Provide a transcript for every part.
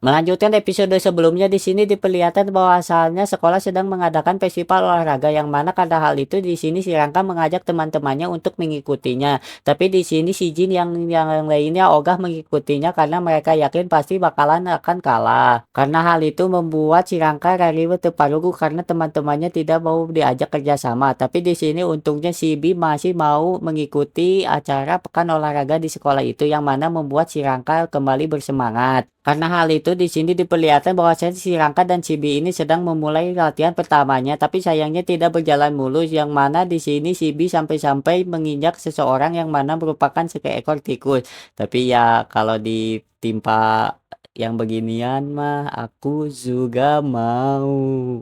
Melanjutkan episode sebelumnya, di sini diperlihatkan bahwasannya sekolah sedang mengadakan festival olahraga yang mana karena hal itu di sini si Rangka mengajak teman-temannya untuk mengikutinya. Tapi di sini si Jin yang lainnya ogah mengikutinya karena mereka yakin pasti bakalan akan kalah. Karena hal itu membuat si Rangka rariweuh teu parugu karena teman-temannya tidak mau diajak kerjasama. Tapi di sini untungnya si Bi masih mau mengikuti acara pekan olahraga di sekolah itu yang mana membuat si Rangka kembali bersemangat. Karena hal itu di sini diperlihatkan bahwasanya si Rangka dan si Bi ini sedang memulai latihan pertamanya, tapi sayangnya tidak berjalan mulus yang mana di sini si Bi sampai-sampai menginjak seseorang yang mana merupakan seekor tikus. Tapi ya kalau ditimpa yang beginian mah aku juga mau.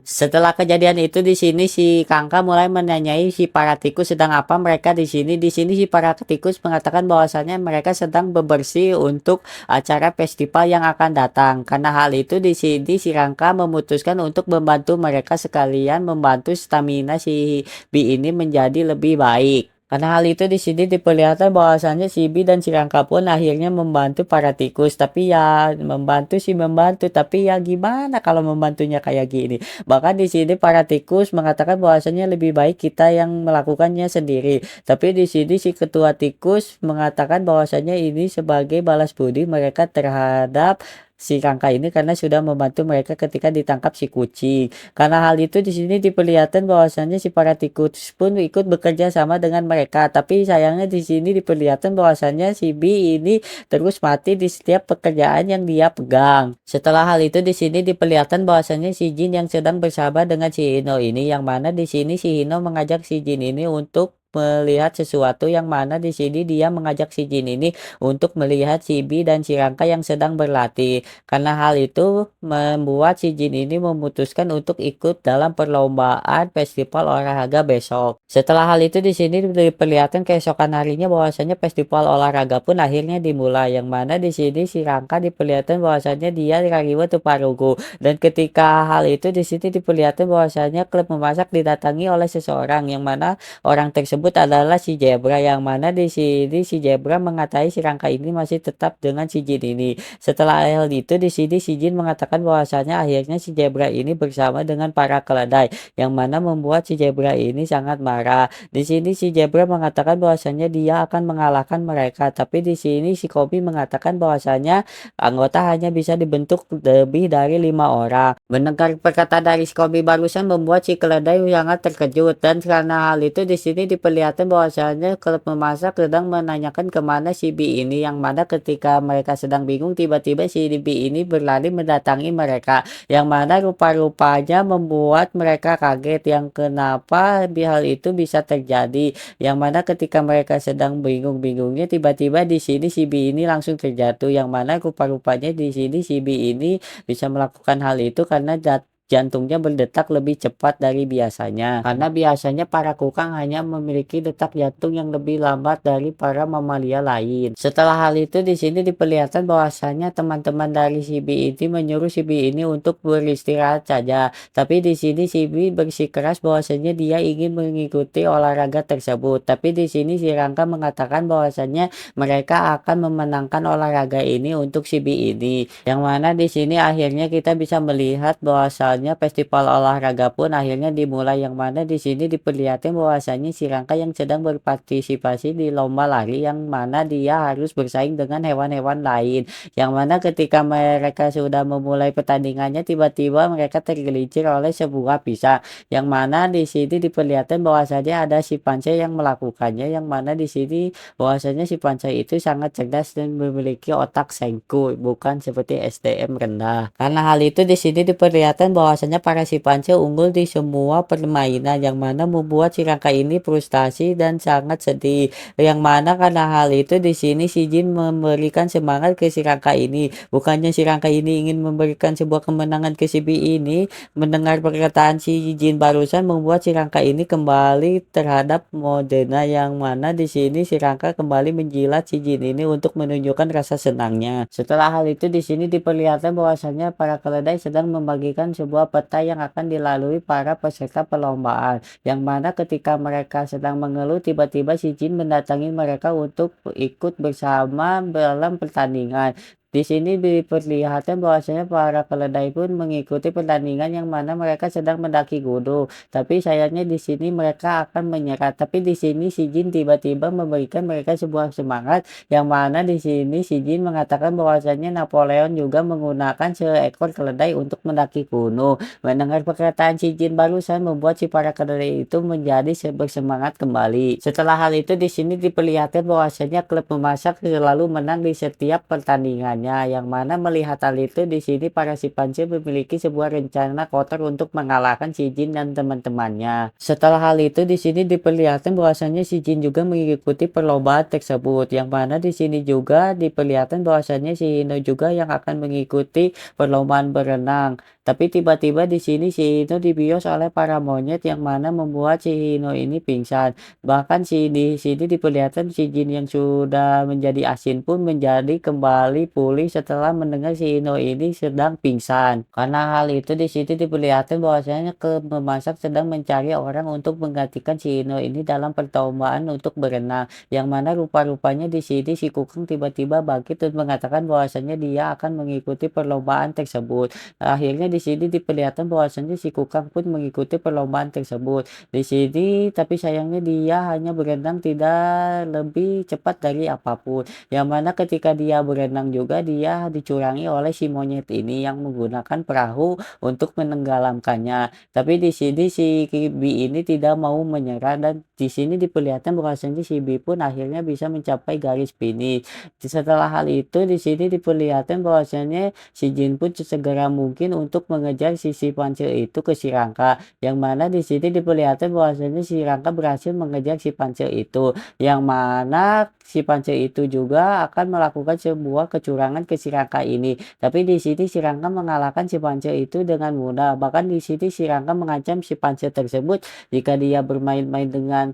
Setelah kejadian itu di sini si Kangka mulai menanyai si para tikus sedang apa mereka di sini. Di sini si para tikus mengatakan bahwasanya mereka sedang bebersih untuk acara festival yang akan datang. Karena hal itu di sini si Rangka memutuskan untuk membantu mereka sekalian membantu stamina si Bi ini menjadi lebih baik. Karena hal itu di sini diperlihatkan bahwasannya si Bi dan si Rangka pun akhirnya membantu para tikus. Tapi ya membantu sih membantu, tapi ya gimana kalau membantunya kayak gini. Bahkan di sini para tikus mengatakan bahwasannya lebih baik kita yang melakukannya sendiri. Tapi di sini si ketua tikus mengatakan bahwasannya ini sebagai balas budi mereka terhadap si Rangka ini karena sudah membantu mereka ketika ditangkap si kucing. Karena hal itu di sini diperlihatkan bahwasannya si para tikus pun ikut bekerja sama dengan mereka. Tapi sayangnya di sini diperlihatkan bahwasannya si Bi ini terus mati di setiap pekerjaan yang dia pegang. Setelah hal itu di sini diperlihatkan bahwasannya si Jin yang sedang bersahabat dengan si Hino ini yang mana di sini si Hino mengajak si Jin ini untuk melihat sesuatu yang mana di sini dia mengajak si Jin ini untuk melihat si Bi dan si Rangka yang sedang berlatih. Karena hal itu membuat si Jin ini memutuskan untuk ikut dalam perlombaan festival olahraga besok. Setelah hal itu di sini diperlihatkan keesokan harinya bahwasanya festival olahraga pun akhirnya dimulai yang mana di sini si Rangka diperlihatkan bahwasanya dia rariweuh teu parugu dan ketika hal itu di sini diperlihatkan bahwasanya klub memasak didatangi oleh seseorang yang mana orang tersebut adalah si Zebra yang mana di sini si Zebra mengatai si Rangka ini masih tetap dengan si Jin ini. Setelah hal itu di sini si Jin mengatakan bahwasanya akhirnya si Zebra ini bersama dengan para keledai yang mana membuat si Zebra ini sangat marah. Di sini si Zebra mengatakan bahwasanya dia akan mengalahkan mereka, tapi di sini si Kobi mengatakan bahwasanya anggota hanya bisa dibentuk lebih dari 5 orang. Mendengar perkataan dari si Kobi barusan membuat si keledai sangat terkejut dan karena hal itu di sini diperlihatkan bahwasanya klub memasak sedang menanyakan kemana si Bi ini yang mana ketika mereka sedang bingung tiba-tiba si Bi ini berlari mendatangi mereka yang mana rupa-rupanya membuat mereka kaget yang kenapa hal itu bisa terjadi yang mana ketika mereka sedang bingung-bingungnya tiba-tiba di sini si Bi ini langsung terjatuh yang mana rupa-rupanya di sini si Bi ini bisa melakukan hal itu karena jantungnya berdetak lebih cepat dari biasanya. Karena biasanya para kukang hanya memiliki detak jantung yang lebih lambat dari para mamalia lain. Setelah hal itu di sini diperlihatkan bahwasanya teman-teman dari si Bi ini menyuruh si Bi ini untuk beristirahat saja. Tapi di sini si Bi bersikeras bahwasanya dia ingin mengikuti olahraga tersebut. Tapi di sini si Rangka mengatakan bahwasanya mereka akan memenangkan olahraga ini untuk si Bi ini. Yang mana di sini akhirnya kita bisa melihat bahwasanya festival olahraga pun akhirnya dimulai yang mana di sini diperlihatkan bahwasanya si Rangka yang sedang berpartisipasi di lomba lari yang mana dia harus bersaing dengan hewan-hewan lain. Yang mana ketika mereka sudah memulai pertandingannya tiba-tiba mereka tergelincir oleh sebuah pisang. Yang mana di sini diperlihatkan bahwasanya ada si Pansy yang melakukannya yang mana di sini bahwasanya si Pansy itu sangat cerdas dan memiliki otak sengku bukan seperti SDM rendah. Karena hal itu di sini diperlihatkan bahwasanya para si Pansy unggul di semua permainan yang mana membuat si Rangka ini frustasi dan sangat sedih. Yang mana karena hal itu di sini si Jin memberikan semangat ke si Rangka ini. Bukannya si Rangka ini ingin memberikan sebuah kemenangan ke si Bi ini, mendengar perkataan si Jin barusan membuat si Rangka ini kembali terhadap Modena yang mana di sini si Rangka kembali menjilat si Jin ini untuk menunjukkan rasa senangnya. Setelah hal itu di sini diperlihatkan bahwasanya para keledai sedang membagikan sebuah peta yang akan dilalui para peserta perlombaan. Yang mana ketika mereka sedang mengeluh tiba-tiba si Jin mendatangi mereka untuk ikut bersama dalam pertandingan. Di sini diperlihatkan bahwasanya para keledai pun mengikuti pertandingan yang mana mereka sedang mendaki gunung. Tapi sayangnya di sini mereka akan menyerah. Tapi di sini si Jin tiba-tiba memberikan mereka sebuah semangat yang mana di sini si Jin mengatakan bahwasanya Napoleon juga menggunakan seekor keledai untuk mendaki gunung. Mendengar perkataan si Jin barusan membuat si para keledai itu menjadi bersemangat kembali. Setelah hal itu di sini diperlihatkan bahwasanya klub memasak selalu menang di setiap pertandingannya. Yang mana melihat hal itu di sini para simpanse memiliki sebuah rencana kotor untuk mengalahkan si Jin dan teman-temannya. Setelah hal itu di sini diperlihatkan bahwasanya si Jin juga mengikuti perlombaan tersebut. Yang mana di sini juga diperlihatkan bahwasanya si Hino juga yang akan mengikuti perlombaan berenang. Tapi tiba-tiba di sini si Hino dibius oleh para monyet yang mana membuat si Hino ini pingsan. Bahkan di sini diperlihatkan si Jin yang sudah menjadi asin pun menjadi kembali pulih setelah mendengar si Hino ini sedang pingsan. Karena hal itu di sini diperlihatkan bahwasanya klub memasak sedang mencari orang untuk menggantikan si Hino ini dalam perlombaan untuk berenang. Yang mana rupa-rupanya di sini si Kukeng tiba-tiba bangkit dan mengatakan bahwasanya dia akan mengikuti perlombaan tersebut. Akhirnya di sini diperlihatkan bahwasanya si Kukang pun mengikuti perlombaan tersebut. Di sini tapi sayangnya dia hanya berenang tidak lebih cepat dari apapun. Yang mana ketika dia berenang juga dia dicurangi oleh si monyet ini yang menggunakan perahu untuk menenggelamkannya. Tapi di sini si Bi ini tidak mau menyerah dan di sini diperlihatkan bahwasanya si Bi pun akhirnya bisa mencapai garis finish. Setelah hal itu di sini diperlihatkan bahwasanya si Jin pun sesegera mungkin untuk mengejar si Panse itu ke si Rangka. Yang mana di sini diperlihatkan bahwasanya si Rangka berhasil mengejar si Panse itu. Yang mana si Panse itu juga akan melakukan sebuah kecurangan ke si Rangka ini. Tapi di sini si Rangka mengalahkan si Panse itu dengan mudah. Bahkan di sini si Rangka mengancam si Panse tersebut jika dia bermain-main dengan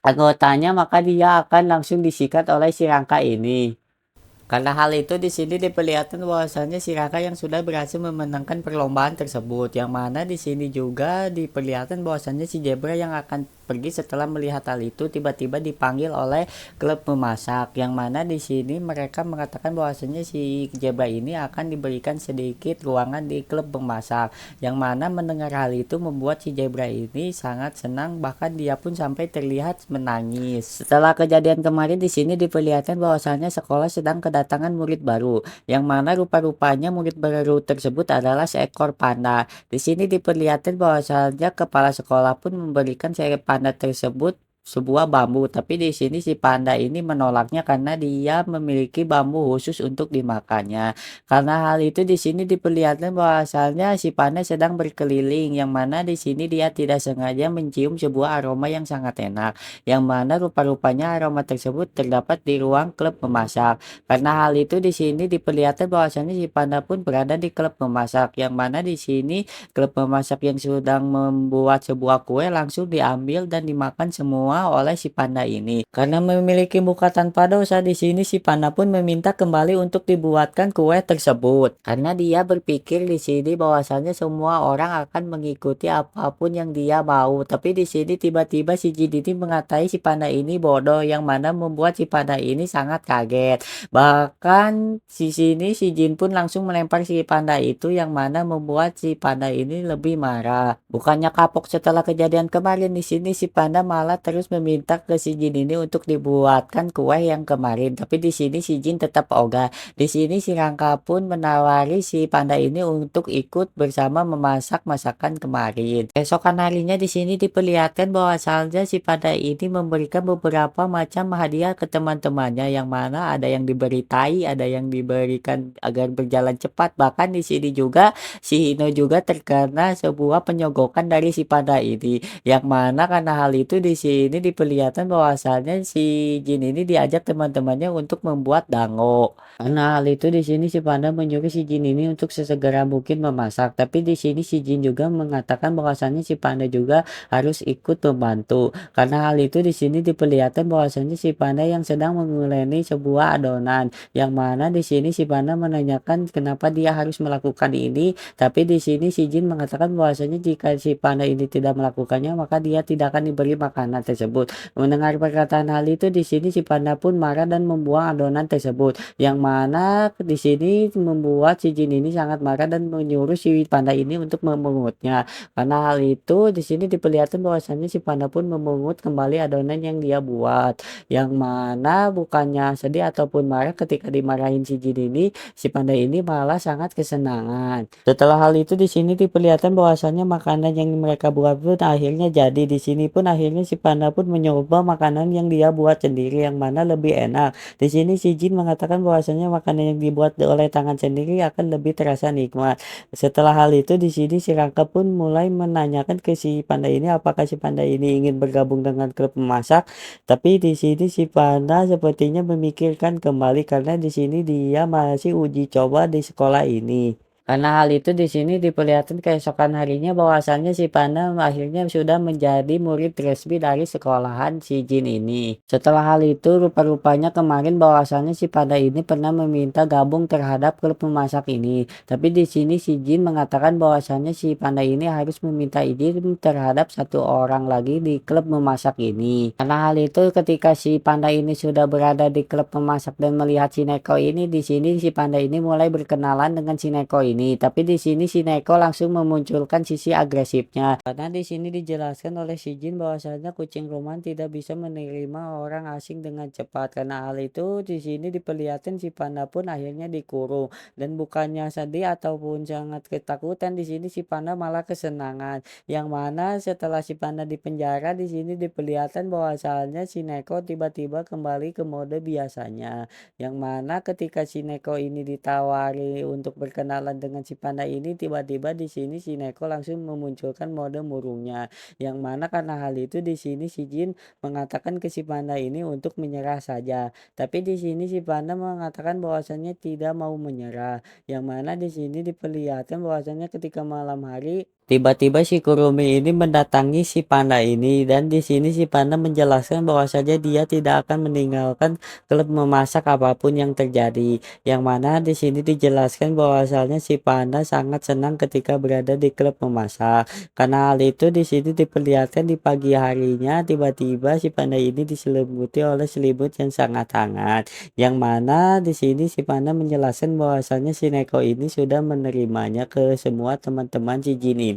anggotanya maka dia akan langsung disikat oleh si Rangka ini. Karena hal itu di sini diperlihatkan bahwasanya si Raka yang sudah berhasil memenangkan perlombaan tersebut, yang mana di sini juga diperlihatkan bahwasanya si Zebra yang akan pergi setelah melihat hal itu tiba-tiba dipanggil oleh klub memasak, yang mana di sini mereka mengatakan bahwasanya si Zebra ini akan diberikan sedikit ruangan di klub memasak, yang mana mendengar hal itu membuat si Zebra ini sangat senang, bahkan dia pun sampai terlihat menangis. Setelah kejadian kemarin di sini diperlihatkan bahwasanya sekolah sedang kedatangan murid baru, yang mana rupa-rupanya murid baru tersebut adalah seekor panda. Di sini diperlihatkan bahwasanya kepala sekolah pun memberikan seekor panda tersebut sebuah bambu, tapi di sini si panda ini menolaknya karena dia memiliki bambu khusus untuk dimakannya. Karena hal itu di sini diperlihatkan bahwasanya si panda sedang berkeliling, yang mana di sini dia tidak sengaja mencium sebuah aroma yang sangat enak, yang mana rupa-rupanya aroma tersebut terdapat di ruang klub memasak. Karena hal itu di sini diperlihatkan bahwasanya si panda pun berada di klub memasak, yang mana di sini klub memasak yang sedang membuat sebuah kue langsung diambil dan dimakan semua oleh si panda ini. Karena memiliki muka tanpa dosa, di sini si panda pun meminta kembali untuk dibuatkan kue tersebut. Karena dia berpikir di sini bahwasanya semua orang akan mengikuti apapun yang dia mau. Tapi di sini tiba-tiba si Jin ini mengatai si panda ini bodoh, yang mana membuat si panda ini sangat kaget. Bahkan di sini si Jin pun langsung melempar si panda itu, yang mana membuat si panda ini lebih marah. Bukannya kapok setelah kejadian kemarin, di sini si panda malah terus meminta ke si Jin ini untuk dibuatkan kue yang kemarin. Tapi di sini si Jin tetap ogah. Di sini si Rangka pun menawari si panda ini untuk ikut bersama memasak masakan kemarin. Esokan harinya di sini diperlihatkan bahwasanya si panda ini memberikan beberapa macam hadiah ke teman-temannya, yang mana ada yang diberi tai, ada yang diberikan agar berjalan cepat. Bahkan di sini juga si Hino juga terkena sebuah penyogokan dari si panda ini, yang mana karena hal itu di sini diperlihatkan bahwasanya si Jin ini diajak teman-temannya untuk membuat dango. Karena hal itu di sini si panda menyuruh si Jin ini untuk sesegera mungkin memasak. Tapi di sini si Jin juga mengatakan bahwasanya si panda juga harus ikut membantu. Karena hal itu di sini diperlihatkan bahwasanya si panda yang sedang menguleni sebuah adonan, yang mana di sini si panda menanyakan kenapa dia harus melakukan ini. Tapi di sini si Jin mengatakan bahwasanya jika si panda ini tidak melakukannya maka dia tidak akan diberi makanan tersebut. tersebut. Mendengar perkataan hal itu di sini si panda pun marah dan membuang adonan tersebut. Yang mana di sini membuat si jin ini sangat marah dan menyuruh si panda ini untuk memungutnya. Karena hal itu di sini diperlihatkan bahwasannya si panda pun memungut kembali adonan yang dia buat. Yang mana bukannya sedih ataupun marah ketika dimarahin si jin ini, si panda ini malah sangat kesenangan. Setelah hal itu di sini diperlihatkan bahwasannya makanan yang mereka buat pun akhirnya jadi. Di sini pun akhirnya si panda pun mencoba makanan yang dia buat sendiri yang mana lebih enak. Di sini si jin mengatakan bahwasannya makanan yang dibuat oleh tangan sendiri akan lebih terasa nikmat. Setelah hal itu di sini si Rangka pun mulai menanyakan ke si panda ini apakah si panda ini ingin bergabung dengan klub memasak. Tapi di sini si panda sepertinya memikirkan kembali karena di sini dia masih uji coba di sekolah ini. Karena hal itu di sini diperlihatkan keesokan harinya bahwasannya si panda akhirnya sudah menjadi murid resmi dari sekolahan si jin ini. Setelah hal itu rupa-rupanya kemarin bahwasannya si panda ini pernah meminta gabung terhadap klub memasak ini. Tapi di sini si jin mengatakan bahwasannya si panda ini harus meminta izin terhadap satu orang lagi di klub memasak ini. Karena hal itu ketika si panda ini sudah berada di klub memasak dan melihat si Neko ini, di sini si panda ini mulai berkenalan dengan si Neko ini. Tapi di sini si Neko langsung memunculkan sisi agresifnya. Karena di sini dijelaskan oleh si jin bahwasanya kucing rumah tidak bisa menerima orang asing dengan cepat. Karena hal itu di sini diperlihatkan si panda pun akhirnya dikurung dan bukannya sedih ataupun sangat ketakutan, di sini si panda malah kesenangan. Yang mana setelah si panda di penjara di sini diperlihatkan bahwasanya si Neko tiba-tiba kembali ke mode biasanya. Yang mana ketika si Neko ini ditawari untuk berkenalan dengan si panda ini, tiba-tiba di sini si Neko langsung memunculkan mode murungnya. Yang mana karena hal itu di sini si jin mengatakan ke si panda ini untuk menyerah saja. Tapi di sini si panda mengatakan bahwasannya tidak mau menyerah. Yang mana di sini diperlihatkan bahwasannya ketika malam hari tiba-tiba si Kurumi ini mendatangi si panda ini dan di sini si panda menjelaskan bahwasanya dia tidak akan meninggalkan klub memasak apapun yang terjadi. Yang mana di sini dijelaskan bahwasanya si panda sangat senang ketika berada di klub memasak. Karena hal itu di sini diperlihatkan di pagi harinya tiba-tiba si panda ini diselimuti oleh selimut yang sangat hangat. Yang mana di sini si panda menjelaskan bahwasanya si Neko ini sudah menerimanya ke semua teman-teman si jin ini.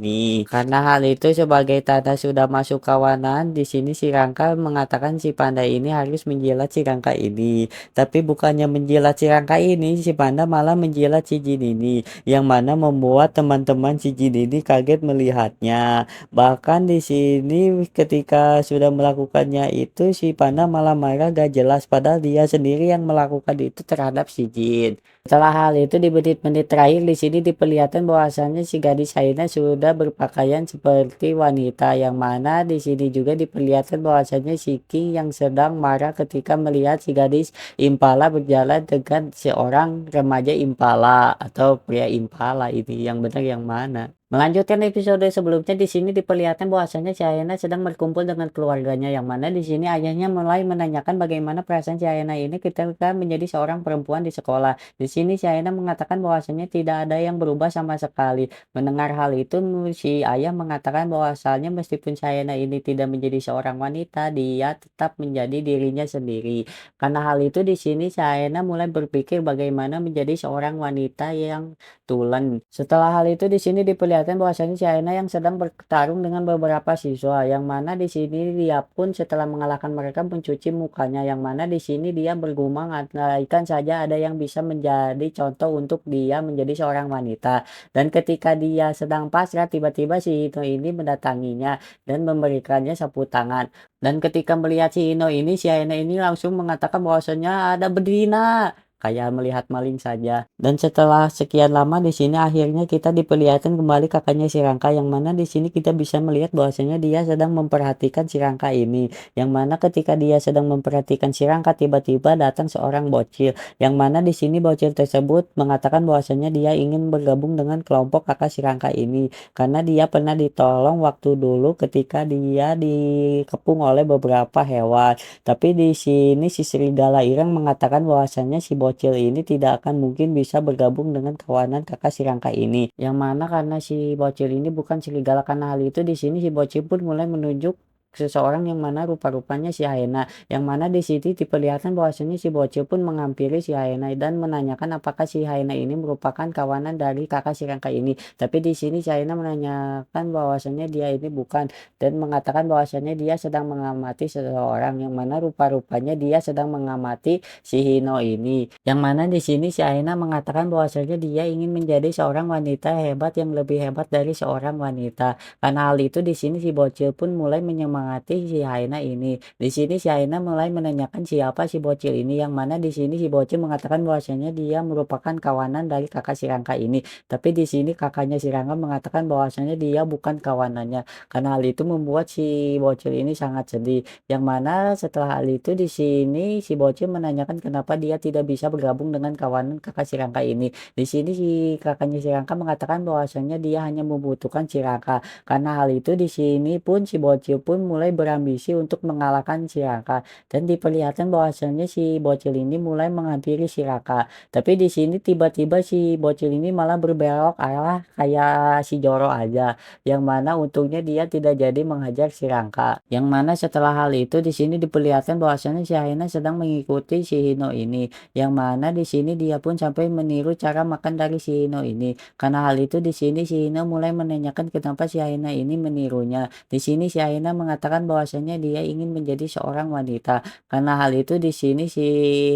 Karena hal itu sebagai tanda sudah masuk kawanan, di sini si Rangka mengatakan si panda ini harus menjilat si Rangka ini. Tapi bukannya menjilat si Rangka ini, si panda malah menjilat si jin ini, yang mana membuat teman-teman si jin ini kaget melihatnya. Bahkan di sini ketika sudah melakukannya itu si panda malah marah gak jelas padahal dia sendiri yang melakukan itu terhadap si jin. Setelah hal itu di menit-menit terakhir di sini diperlihatkan bahwasannya si gadis Aina sudah berpakaian seperti wanita, yang mana di sini juga diperlihatkan bahwasannya si King yang sedang marah ketika melihat si gadis Impala berjalan dengan seorang remaja Impala atau pria Impala. Ini yang benar yang mana? Melanjutkan episode sebelumnya di sini diperlihatkan bahwasannya si Ayana sedang berkumpul dengan keluarganya, yang mana di sini ayahnya mulai menanyakan bagaimana perasaan si Ayana ini ketika menjadi seorang perempuan di sekolah. Di sini si Ayana mengatakan bahwasannya tidak ada yang berubah sama sekali. Mendengar hal itu si ayah mengatakan bahwasannya meskipun si Ayana ini tidak menjadi seorang wanita, dia tetap menjadi dirinya sendiri. Karena hal itu di sini si Ayana mulai berpikir bagaimana menjadi seorang wanita yang tulen. Setelah hal itu di sini diperlihatkan bahwasanya si Aina yang sedang bertarung dengan beberapa siswa, yang mana di sini dia pun setelah mengalahkan mereka mencuci mukanya, yang mana di sini dia bergumam andaikan saja ada yang bisa menjadi contoh untuk dia menjadi seorang wanita. Dan ketika dia sedang pasrah, tiba-tiba si Ino ini mendatanginya dan memberikannya sapu tangan. Dan ketika melihat si Ino ini, si Aina ini langsung mengatakan bahwasanya ada bedina, kayak melihat maling saja. Dan setelah sekian lama di sini akhirnya kita diperlihatkan kembali kakaknya si Rangka, yang mana di sini kita bisa melihat bahwasanya dia sedang memperhatikan si Rangka ini. Yang mana ketika dia sedang memperhatikan si Rangka, tiba-tiba datang seorang bocil, yang mana di sini bocil tersebut mengatakan bahwasanya dia ingin bergabung dengan kelompok kakak si Rangka ini karena dia pernah ditolong waktu dulu ketika dia dikepung oleh beberapa hewan. Tapi di sini si serigala ireng mengatakan bahwasanya si bocil ini tidak akan mungkin bisa bergabung dengan kawanan kakak si Rangka ini. Yang mana karena si bocil ini bukan serigala, karena hal itu di sini si bocil pun mulai menunjuk seseorang yang mana rupa-rupanya si Haena, yang mana di sini diperlihatkan bahwasanya si bocil pun menghampiri si Haena dan menanyakan apakah si Haena ini merupakan kawanan dari kakak si Rangka ini. Tapi di sini si Haena menanyakan bahwasanya dia ini bukan, dan mengatakan bahwasanya dia sedang mengamati seseorang, yang mana rupa-rupanya dia sedang mengamati si Hino ini. Yang mana di sini si Aina mengatakan bahwasanya dia ingin menjadi seorang wanita hebat yang lebih hebat dari seorang wanita. Karena hal itu di sini si bocil pun mulai menyemangati si Aina ini. Di sini si Aina mulai menanyakan siapa si bocil ini, yang mana di sini si bocil mengatakan bahwasanya dia merupakan kawanan dari kakak si Rangka ini. Tapi di sini kakaknya si Rangka mengatakan bahwasanya dia bukan kawanannya. Karena hal itu membuat si bocil ini sangat sedih. Yang mana setelah hal itu di sini si bocil menanyakan kenapa dia tidak bisa bergabung dengan kawanan kakak si Rangka ini. Di sini si kakaknya si Rangka mengatakan bahwasanya dia hanya membutuhkan si Rangka. Karena hal itu di sini pun si bocil pun mulai berambisi untuk mengalahkan si Rangka, dan diperlihatkan bahwasanya si bocil ini mulai menghampiri si Rangka. Tapi di sini tiba-tiba si bocil ini malah berbelok arah kayak si Joro aja, yang mana untungnya dia tidak jadi menghajar si Rangka. Yang mana setelah hal itu di sini diperlihatkan bahwasanya si Haina sedang mengikuti si Hino ini, yang mana di sini dia pun sampai meniru cara makan dari si Hino ini. Karena hal itu di sini si Hino mulai menanyakan kenapa si Haina ini menirunya. Di sini si Haina mengatakan bahwasanya dia ingin menjadi seorang wanita. Karena hal itu di sini si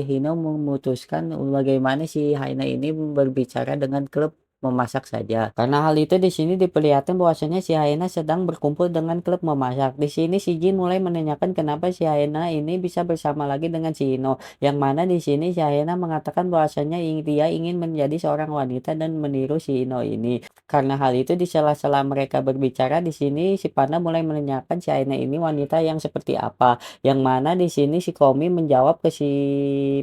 Hino memutuskan bagaimana si Haina ini berbicara dengan klub memasak saja. Karena hal itu di sini diperlihatkan bahwasanya si Haena sedang berkumpul dengan klub memasak. Di sini si Jin mulai menanyakan kenapa si Haena ini bisa bersama lagi dengan si Hino. Yang mana di sini si Haena mengatakan bahwasanya dia ingin menjadi seorang wanita dan meniru si Hino ini. Karena hal itu di sela-sela mereka berbicara di sini si Panda mulai menanyakan si Haena ini wanita yang seperti apa. Yang mana di sini si Komi menjawab ke si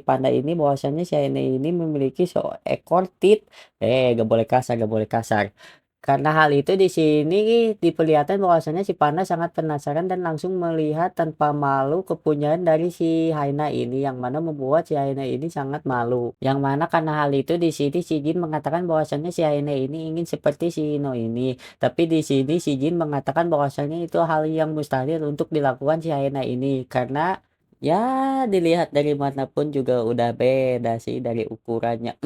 Panda ini bahwasanya si Haena ini memiliki seekor tit. Gak boleh kasar, gak boleh kasar. Karena hal itu di sini diperlihatkan bahwasanya si Panda sangat penasaran dan langsung melihat tanpa malu kepunyaan dari si Haina ini, yang mana membuat si Haina ini sangat malu. Yang mana karena hal itu di sini si Jin mengatakan bahwasanya si Haina ini ingin seperti si Hino ini. Tapi di sini si Jin mengatakan bahwasanya itu hal yang mustahil untuk dilakukan si Haina ini, karena ya dilihat dari manapun juga udah beda sih dari ukurannya.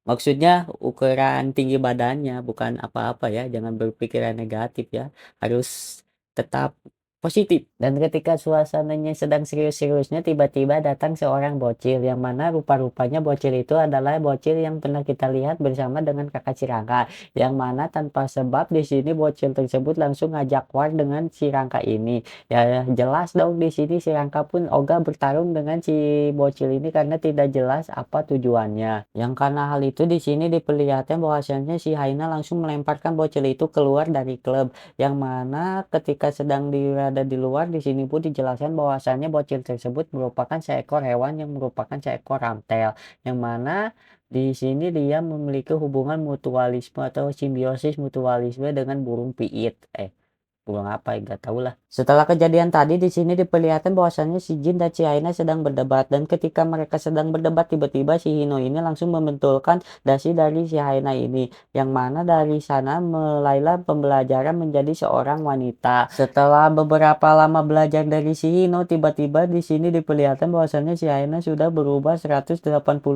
Maksudnya ukuran tinggi badannya, bukan apa-apa ya. Jangan berpikiran negatif ya. Harus tetap positif. Dan ketika suasananya sedang serius-seriusnya, tiba-tiba datang seorang bocil, yang mana rupa-rupanya bocil itu adalah bocil yang pernah kita lihat bersama dengan kakak si Rangka. Yang mana tanpa sebab di sini bocil tersebut langsung ngajak war dengan si Rangka ini. Ya jelas dong di sini si Rangka pun ogah bertarung dengan si bocil ini karena tidak jelas apa tujuannya. Yang karena hal itu di sini diperlihatkan bahwasanya si Haina langsung melemparkan bocil itu keluar dari klub. Yang mana ketika sedang berada di luar di sini pun dijelaskan bahwasanya bocil tersebut merupakan seekor hewan yang merupakan seekor ramtel. Yang mana di sini dia memiliki hubungan mutualisme atau simbiosis mutualisme dengan burung piit. Burung apa ya, nggak tahu lah. Setelah kejadian tadi di sini diperlihatkan bahwasannya si Jin dan si Aina sedang berdebat, dan ketika mereka sedang berdebat tiba-tiba si Hino ini langsung membentulkan dasi dari si Aina ini, yang mana dari sana mulailah pembelajaran menjadi seorang wanita. Setelah beberapa lama belajar dari si Hino, tiba-tiba di sini diperlihatkan bahwasannya si Aina sudah berubah 180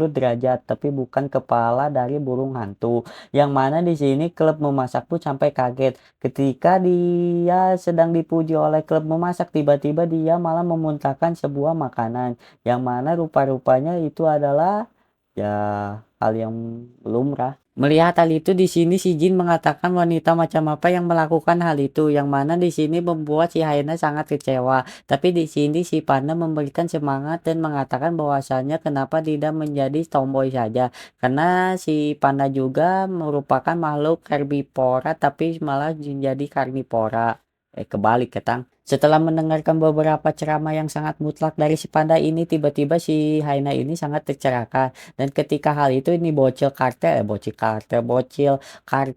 derajat, tapi bukan kepala dari burung hantu. Yang mana di sini klub memasak pun sampai kaget ketika dia sedang dipuji oleh klub memasak, tiba-tiba dia malah memuntahkan sebuah makanan, yang mana rupa-rupanya itu adalah ya hal yang lumrah. Melihat hal itu di sini si Jin mengatakan wanita macam apa yang melakukan hal itu, yang mana di sini membuat si Haina sangat kecewa. Tapi di sini si Panda memberikan semangat dan mengatakan bahwasanya kenapa tidak menjadi tomboy saja, karena si Panda juga merupakan makhluk herbivora tapi malah menjadi karnivora. Kebalik ketang. Setelah mendengarkan beberapa ceramah yang sangat mutlak dari si Panda ini, tiba-tiba si Haina ini sangat tercerahkan. Dan ketika hal itu ini bocil kartel, bocil kartel, bocil kar,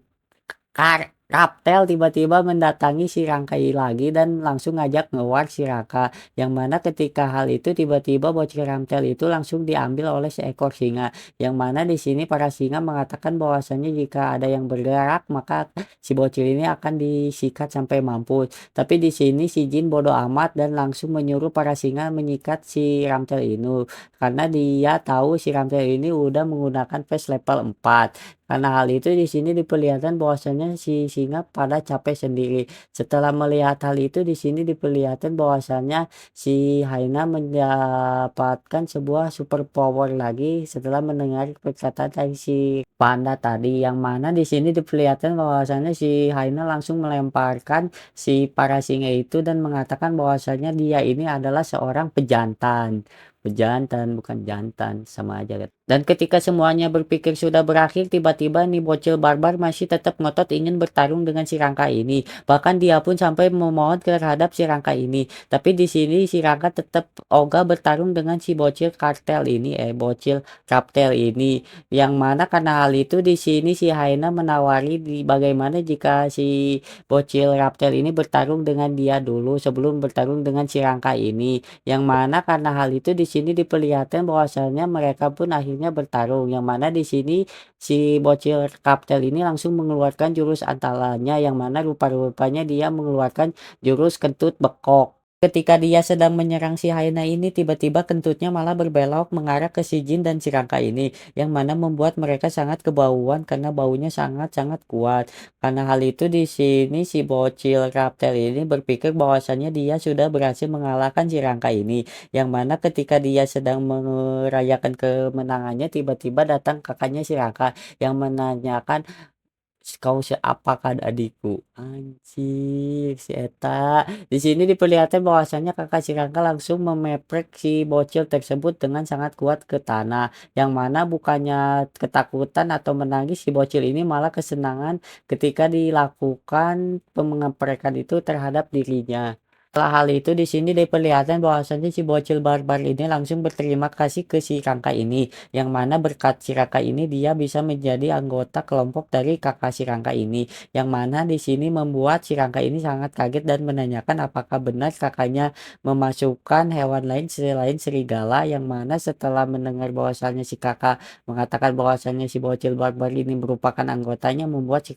kar Raptel tiba-tiba mendatangi si Rangka lagi dan langsung ngajak nge-war si Raka. Yang mana ketika hal itu tiba-tiba bocil Raptel itu langsung diambil oleh seekor singa. Yang mana di sini para singa mengatakan bahwasannya jika ada yang bergerak maka si bocil ini akan disikat sampai mampus. Tapi di sini si Jin bodoh amat dan langsung menyuruh para singa menyikat si Raptel ini. Karena dia tahu si Raptel ini udah menggunakan face level 4. Karena hal itu di sini diperlihatkan bahwasanya si singa pada capek sendiri. Setelah melihat hal itu di sini diperlihatkan bahwasanya si Haina mendapatkan sebuah super power lagi setelah mendengar perkataan dari si panda tadi, yang mana di sini diperlihatkan bahwasanya si Haina langsung melemparkan si para singa itu dan mengatakan bahwasanya dia ini adalah seorang pejantan. Pejantan bukan jantan, sama aja kan. Dan ketika semuanya berpikir sudah berakhir, tiba-tiba nih bocil barbar masih tetap ngotot ingin bertarung dengan si Rangka ini. Bahkan dia pun sampai memohon terhadap si Rangka ini. Tapi di sini si Rangka tetap ogah bertarung dengan si bocil kartel ini, bocil kaptel ini. Yang mana karena hal itu di sini si Haina menawari bagaimana jika si bocil raptel ini bertarung dengan dia dulu sebelum bertarung dengan si Rangka ini. Yang mana karena hal itu di sini diperlihatkan bahwasanya mereka pun akhirnya bertarung. Yang mana di sini si bocil kaptel ini langsung mengeluarkan jurus antalanya, yang mana rupa-rupanya dia mengeluarkan jurus kentut bekok. Ketika dia sedang menyerang si Haina ini, tiba-tiba kentutnya malah berbelok mengarah ke si Jin dan si Rangka ini, yang mana membuat mereka sangat kebauan karena baunya sangat-sangat kuat. Karena hal itu di sini si bocil Raptel ini berpikir bahwasannya dia sudah berhasil mengalahkan si Rangka ini. Yang mana ketika dia sedang merayakan kemenangannya, tiba-tiba datang kakaknya si Rangka yang menanyakan, kau siapa kan adikku? Anjir, si Eta. Di sini diperlihatkan bahwasannya kakak si Rangka langsung memeprek si bocil tersebut dengan sangat kuat ke tanah. Yang mana bukannya ketakutan atau menangis, si bocil ini malah kesenangan ketika dilakukan pengeprekan itu terhadap dirinya. Setelah hal itu di sini diperlihatkan bahwasannya si bocil barbar ini langsung berterima kasih ke si Rangka ini, yang mana berkat si Rangka ini dia bisa menjadi anggota kelompok dari kakak si Rangka ini, yang mana di sini membuat si Rangka ini sangat kaget dan menanyakan apakah benar kakaknya memasukkan hewan lain selain serigala. Yang mana setelah mendengar bahwasannya si kakak mengatakan bahwasannya si bocil barbar ini merupakan anggotanya, membuat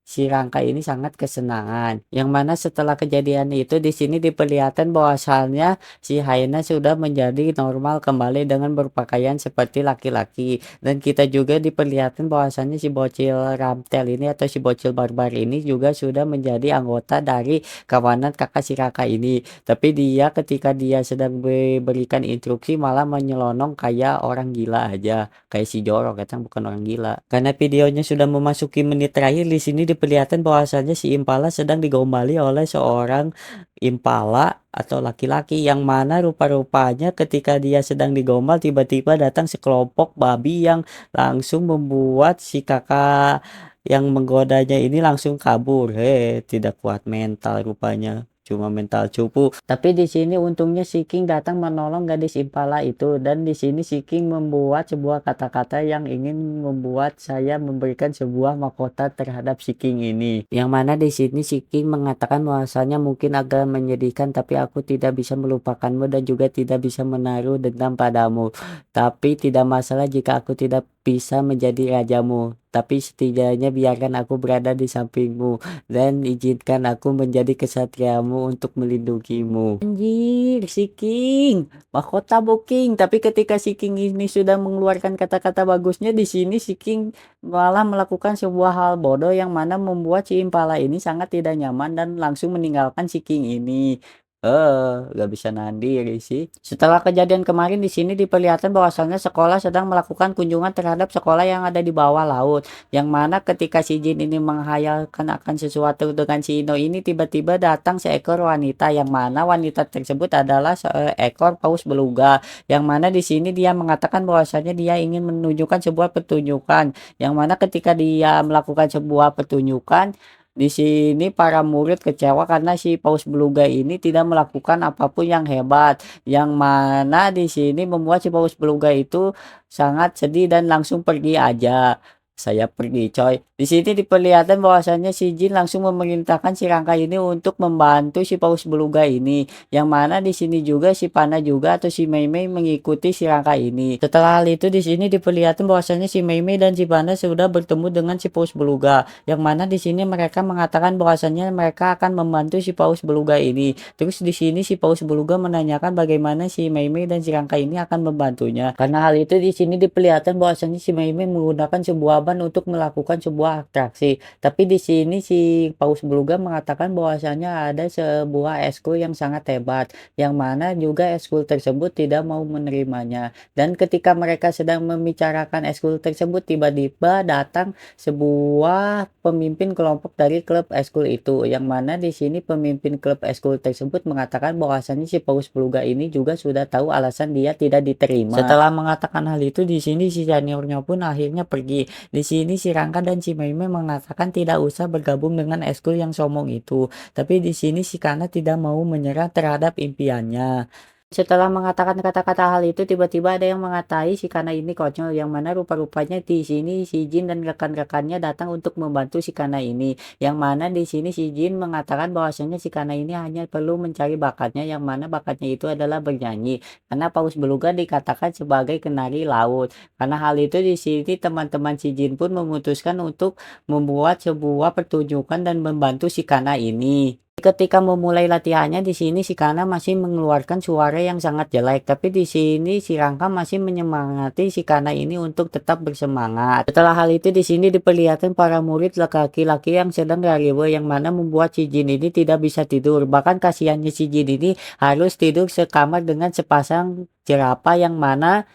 si Rangka ini sangat kesenangan. Yang mana setelah kejadian itu di sini diperlihatkan bahwasannya si Haina sudah menjadi normal kembali dengan berpakaian seperti laki-laki. Dan kita juga diperlihatkan bahwasannya si bocil Ramtel ini atau si bocil barbar ini juga sudah menjadi anggota dari kawanan kakak si Rangka ini. Tapi dia ketika dia sedang diberikan instruksi malah menyelonong kayak orang gila aja, kayak si Jorok, kan bukan orang gila. Karena videonya sudah memasuki menit terakhir, di sini diperlihatkan bahwasannya si Impala sedang digombali oleh seorang Impala atau laki-laki, yang mana rupa-rupanya ketika dia sedang digombal tiba-tiba datang sekelompok babi yang langsung membuat si kakak yang menggodanya ini langsung kabur. Tidak kuat mental rupanya. Cuma mental cupu. Tapi di sini untungnya si King datang menolong gadis Impala itu, dan di sini si King membuat sebuah kata-kata yang ingin membuat saya memberikan sebuah mahkota terhadap si King ini. Yang mana di sini si King mengatakan bahwasanya mungkin agak menyedihkan, tapi aku tidak bisa melupakanmu dan juga tidak bisa menaruh dendam padamu. Tapi tidak masalah jika aku tidak bisa menjadi rajamu. Tapi setidaknya biarkan aku berada di sampingmu dan izinkan aku menjadi kesatriamu untuk melindungimu. Anjir, si King, mahkota booking. Tapi ketika si King ini sudah mengeluarkan kata-kata bagusnya, di sini si King malah melakukan sebuah hal bodoh yang mana membuat si Impala ini sangat tidak nyaman dan langsung meninggalkan si King ini. Gak bisa nahan diri sih. Setelah kejadian kemarin di sini diperlihatkan bahwasannya sekolah sedang melakukan kunjungan terhadap sekolah yang ada di bawah laut. Yang mana ketika si Jin ini menghayalkan akan sesuatu dengan si Ino ini, tiba-tiba datang seekor wanita, yang mana wanita tersebut adalah seekor paus beluga. Yang mana di sini dia mengatakan bahwasanya dia ingin menunjukkan sebuah pertunjukan. Yang mana ketika dia melakukan sebuah pertunjukan, di sini para murid kecewa karena si paus beluga ini tidak melakukan apapun yang hebat. Yang mana di sini membuat si paus beluga itu sangat sedih dan langsung pergi aja. Saya pergi coy. Di sini diperlihatkan bahwasannya si Jin langsung memerintahkan si Rangka ini untuk membantu si Paus Beluga ini. Yang mana di sini juga si Pana juga atau si Mei Mei mengikuti si Rangka ini. Setelah hal itu di sini diperlihatkan bahwasannya si Mei Mei dan si Pana sudah bertemu dengan si Paus Beluga. Yang mana di sini mereka mengatakan bahwasannya mereka akan membantu si Paus Beluga ini. Terus di sini si Paus Beluga menanyakan bagaimana si Mei Mei dan si Rangka ini akan membantunya. Karena hal itu di sini diperlihatkan bahwasannya si Mei Mei menggunakan sebuah ban untuk melakukan sebuah atraksi. Tapi di sini si Paus Beluga mengatakan bahwasanya ada sebuah eskul yang sangat hebat, yang mana juga eskul tersebut tidak mau menerimanya. Dan ketika mereka sedang membicarakan eskul tersebut, tiba-tiba datang sebuah pemimpin kelompok dari klub eskul itu, yang mana di sini pemimpin klub eskul tersebut mengatakan bahwasanya si Paus Beluga ini juga sudah tahu alasan dia tidak diterima. Setelah mengatakan hal itu, di sini si seniornya pun akhirnya pergi. Di sini si Rangka dan si Mei Mei mengatakan tidak usah bergabung dengan eskul yang sombong itu. Tapi di sini si Kana tidak mau menyerah terhadap impiannya. Setelah mengatakan kata-kata hal itu, tiba-tiba ada yang mengatai si Kana ini konyol, yang mana rupa-rupanya di sini si Jin dan rekan-rekannya datang untuk membantu si Kana ini. Yang mana di sini si Jin mengatakan bahwasanya si Kana ini hanya perlu mencari bakatnya, yang mana bakatnya itu adalah bernyanyi. Karena Paus Beluga dikatakan sebagai kenari laut. Karena hal itu di sini teman-teman si Jin pun memutuskan untuk membuat sebuah pertunjukan dan membantu si Kana ini. Ketika memulai latihannya di sini si Kana masih mengeluarkan suara yang sangat jelek, tapi di sini si Rangka masih menyemangati si Kana ini untuk tetap bersemangat. Setelah hal itu di sini diperlihatkan para murid laki-laki yang sedang rariwe, yang mana membuat si Jin ini tidak bisa tidur. Bahkan kasihannya si Jin ini harus tidur sekamar dengan sepasang jerapah, yang mana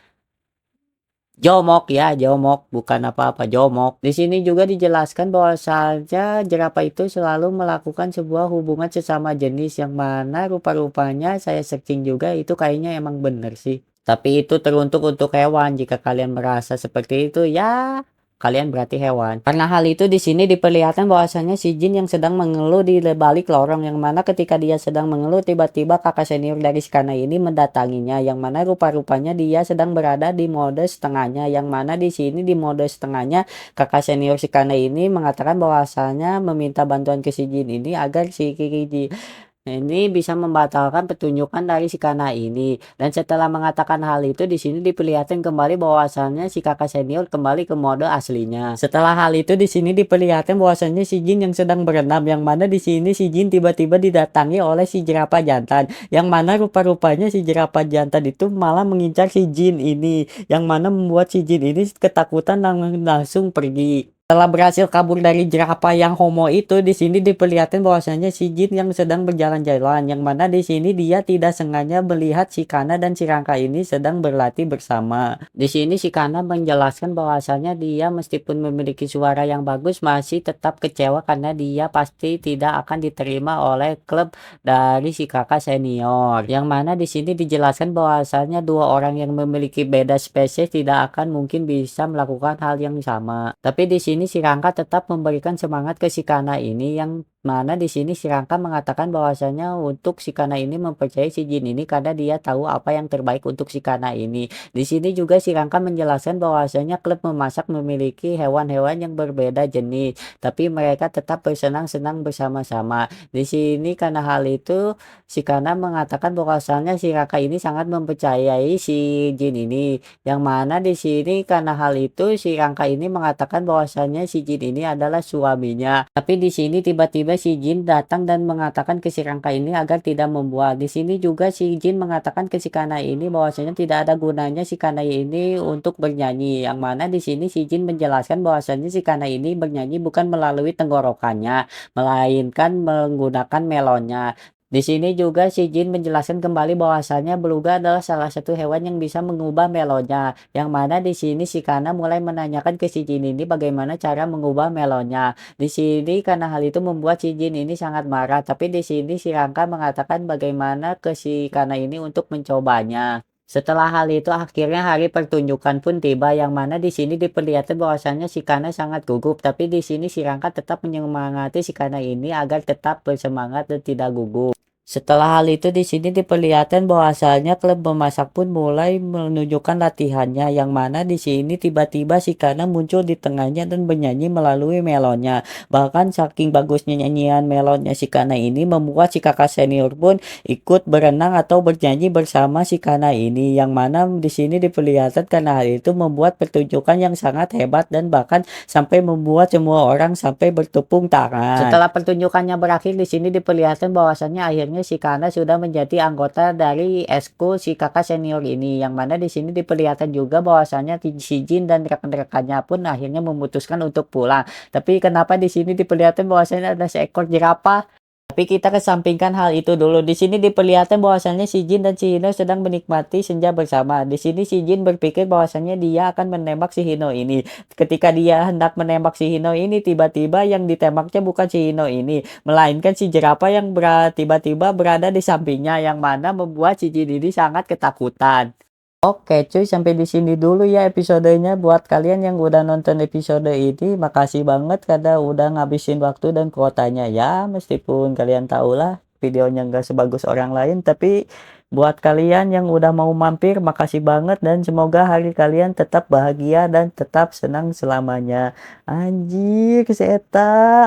jomok ya, jomok, bukan apa-apa, jomok. Di sini juga dijelaskan bahwasanya jerapah itu selalu melakukan sebuah hubungan sesama jenis, yang mana rupa-rupanya saya searching juga itu kayaknya emang bener sih. Tapi itu teruntuk untuk hewan. Jika kalian merasa seperti itu, ya kalian berarti hewan. Karena hal itu di sini diperlihatkan bahwasanya si Jin yang sedang mengeluh di balik lorong, yang mana ketika dia sedang mengeluh tiba-tiba kakak senior dari si Kana ini mendatanginya, yang mana rupa-rupanya dia sedang berada di mode setengahnya, yang mana di sini di mode setengahnya kakak senior si Kana ini mengatakan bahwasanya meminta bantuan ke si Jin ini agar si Kiki ini bisa membatalkan pertunjukan dari si Kana ini. Dan setelah mengatakan hal itu, di sini diperlihatkan kembali bahwasannya si kakak senior kembali ke mode aslinya. Setelah hal itu di sini diperlihatkan bahwasannya si Jin yang sedang berenam, yang mana di sini si Jin tiba-tiba didatangi oleh si jerapah jantan, yang mana rupa-rupanya si jerapah jantan itu malah mengincar si Jin ini, yang mana membuat si Jin ini ketakutan dan langsung pergi. Setelah berhasil kabur dari jerapah yang homo itu, di sini diperlihatkan bahwasanya si Jin yang sedang berjalan-jalan, yang mana di sini dia tidak sengaja melihat si Kana dan si Rangka ini sedang berlatih bersama. Di sini si Kana menjelaskan bahwasanya dia meskipun memiliki suara yang bagus masih tetap kecewa karena dia pasti tidak akan diterima oleh klub dari si kakak senior. Yang mana di sini dijelaskan bahwasanya dua orang yang memiliki beda spesies tidak akan mungkin bisa melakukan hal yang sama. Tapi di sini si Rangka tetap memberikan semangat ke si Kana ini, yang mana di sini si Rangka mengatakan bahwasanya untuk si Kana ini mempercayai si Jin ini karena dia tahu apa yang terbaik untuk si Kana ini. Di sini juga si Rangka menjelaskan bahwasanya klub memasak memiliki hewan-hewan yang berbeda jenis, tapi mereka tetap bersenang-senang bersama-sama. Di sini karena hal itu si Kana mengatakan bahwasanya si Rangka ini sangat mempercayai si Jin ini, yang mana di sini karena hal itu si Rangka ini mengatakan bahwasanya si Jin ini adalah suaminya. Tapi di sini tiba-tiba si Jin datang dan mengatakan ke si Rangka ini agar tidak membual. Di sini juga si Jin mengatakan ke si Kana ini bahwasanya tidak ada gunanya si Kana ini untuk bernyanyi, yang mana di sini si Jin menjelaskan bahwasanya si Kana ini bernyanyi bukan melalui tenggorokannya, melainkan menggunakan melonnya. Di sini juga si Jin menjelaskan kembali bahwasanya beluga adalah salah satu hewan yang bisa mengubah melonnya, yang mana di sini si Kana mulai menanyakan ke si Jin ini bagaimana cara mengubah melonnya. Di sini karena hal itu membuat si Jin ini sangat marah, tapi di sini si Rangka mengatakan bagaimana ke si Kana ini untuk mencobanya. Setelah hal itu akhirnya hari pertunjukan pun tiba, yang mana di sini diperlihatkan bahwasannya si Kana sangat gugup, tapi di sini si Rangka tetap menyemangati si Kana ini agar tetap bersemangat dan tidak gugup. Setelah hal itu di sini diperlihatkan bahwasanya klub memasak pun mulai menunjukkan latihannya, yang mana di sini tiba-tiba si Kana muncul di tengahnya dan bernyanyi melalui melonnya. Bahkan saking bagusnya nyanyian melonnya si Kana ini membuat si kakak senior pun ikut berenang atau bernyanyi bersama si Kana ini, yang mana di sini diperlihatkan karena hal itu membuat pertunjukan yang sangat hebat dan bahkan sampai membuat semua orang sampai bertepuk tangan. Setelah pertunjukannya berakhir di sini diperlihatkan bahwasannya akhirnya si Kana sudah menjadi anggota dari eskul si kakak senior ini, yang mana di sini diperlihatkan juga bahwasannya si Jin dan rekan-rekannya pun akhirnya memutuskan untuk pulang. Tapi kenapa di sini diperlihatkan bahwasannya ada seekor jerapah? Tapi kita kesampingkan hal itu dulu. Di sini diperlihatkan bahwasannya si Jin dan si Hino sedang menikmati senja bersama. Di sini si Jin berpikir bahwasannya dia akan menembak si Hino ini. Ketika dia hendak menembak si Hino ini, tiba-tiba yang ditembaknya bukan si Hino ini, melainkan si jerapah yang tiba-tiba berada di sampingnya, yang mana membuat si Jin ini sangat ketakutan. Oke cuy, sampai di sini dulu ya episodenya. Buat kalian yang udah nonton episode ini, makasih banget karena udah ngabisin waktu dan kuotanya ya. Meskipun kalian tahulah videonya nggak sebagus orang lain, tapi buat kalian yang udah mau mampir, makasih banget dan semoga hari kalian tetap bahagia dan tetap senang selamanya. Anjir, seta.